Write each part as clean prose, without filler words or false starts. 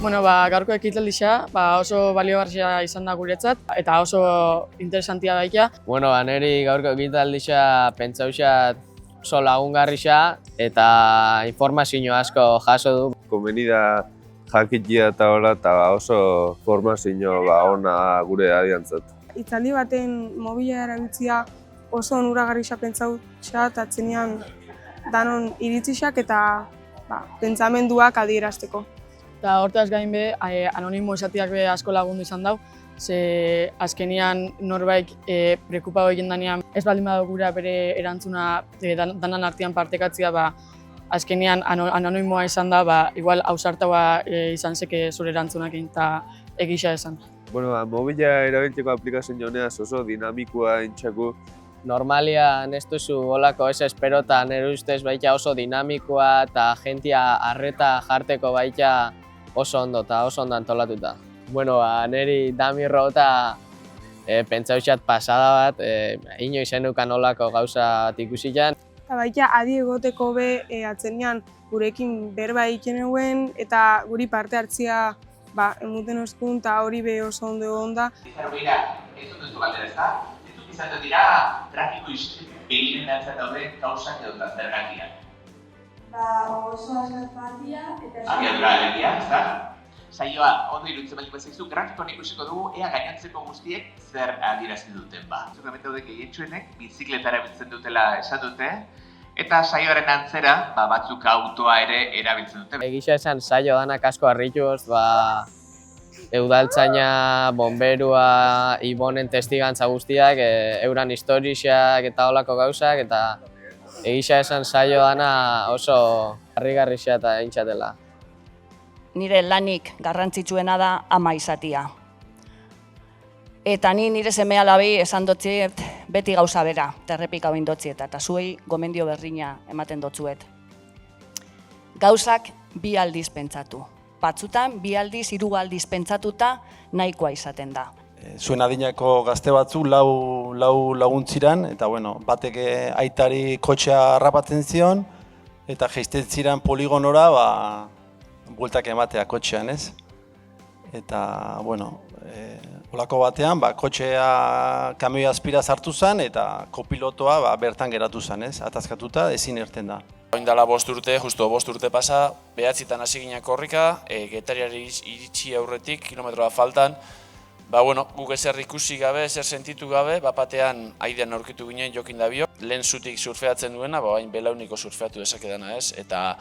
Gaurko ekitaldia oso baliogarria izan da guretzat eta oso interesantia daikia. Neri gaurko ekitaldia pentsauxat oso lagungarria eta informazio asko jaso du. Komeni da jakitia eta oso formazio ona gure adiantzat. Hitzaldi baten mobila erabiltzea oso onuragarria pentsautxa eta atzenean danon iritzixak eta pentsamenduak adierazteko. Eta hortaz gain be, anonimo esatiak be asko lagundu izan dau, ze azkenian norbait preokupatu egin danean ez baldin badu gura bere erantzuna danan artean partekatzea, azkenian anonimoa izan da, igual ausartagoa izan zeke zure erantzunakin eta egisa esan. Mobila erabiltzeko aplikazio honeaz oso dinamikoa entxako. Normalian ez duzu olako ez espero eta nire ustez baita oso dinamikoa eta jentia arreta jarteko baita oso ondo eta oso ondo antolatuta. Niri damirro eta pentsauxat pasada bat, inoiz zenukan olako gauza ikusian. Eta baita adi egoteko be atzenean gurekin berba egiten eguen eta guri parte hartzia emuten oskun eta hori be oso ondo egon da. Ez dut duzu galdera, ezta? Izatu dira, trafiko begiren atzat dauden kausak edo zergatia. Oso askapatia eta... Abiadura alegia, ezta? Saioa, ondo iruditzen baldin bazaizu, grafikoan ikusiko dugu ea gainontzeko guztiek zer adierazi duten Seguramente daude gehientsuenek bizikletara erabiltzen dutela esan dute, eta saioaren antzera batzuk autoa ere erabiltzen dute. Egisa esan saio danak asko harrituz, Eudaltzaina, bomberua, Ibonen testigantza guztiak, euran historiak eta olako gauzak, eta egisa esan saio dana oso harrigarria eta intxatela. Nire lanik garrantzitsuena da ama izatia. Eta nire seme-alabi esan dotziet beti gauza bera, eta errepikau indotziet, eta zuei gomendio berdina ematen dotzuet. Gauzak bi aldiz pentsatu. Batzutan, bi aldiz, hiru aldiz pentsatuta nahikoa izaten da. Zuen adinako gazte batzu lau laguntziran, eta batek aitari kotxea harrapatzen zion, eta jaisten ziren poligonora, bueltak ematea kotxean, ez? Eta, olako batean, kotxea kamioi azpira sartu zen, eta kopilotoa bertan geratu zen, ez? Atazkatuta ezin irten da. Oindala 5 urte, justo 5 urte pasa, 9etan hasi ginen korrika, Getariari iritsi aurretik, kilometroa faltan. Guk ezer ikusi gabe, ezer sentitu gabe, batean aidean aurkitu ginen jokin da bio. Lehen zutik surfeatzen duena, hain belauniko surfeatu dezakedana ez. Eta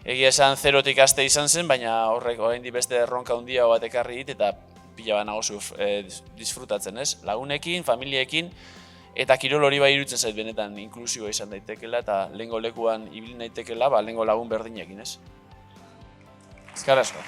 egia esan zerotik aste izan zen, baina horrek oraindik beste erronka handia bat ekarri dit eta pila banago disfrutatzen ez. Lagunekin, familiekin, eta kirol hori iruditzen zait benetan inklusioa izan daitekela eta lehengo lekuan ibili naitekela lehengo lagun berdinekin ez. Eskerrik asko.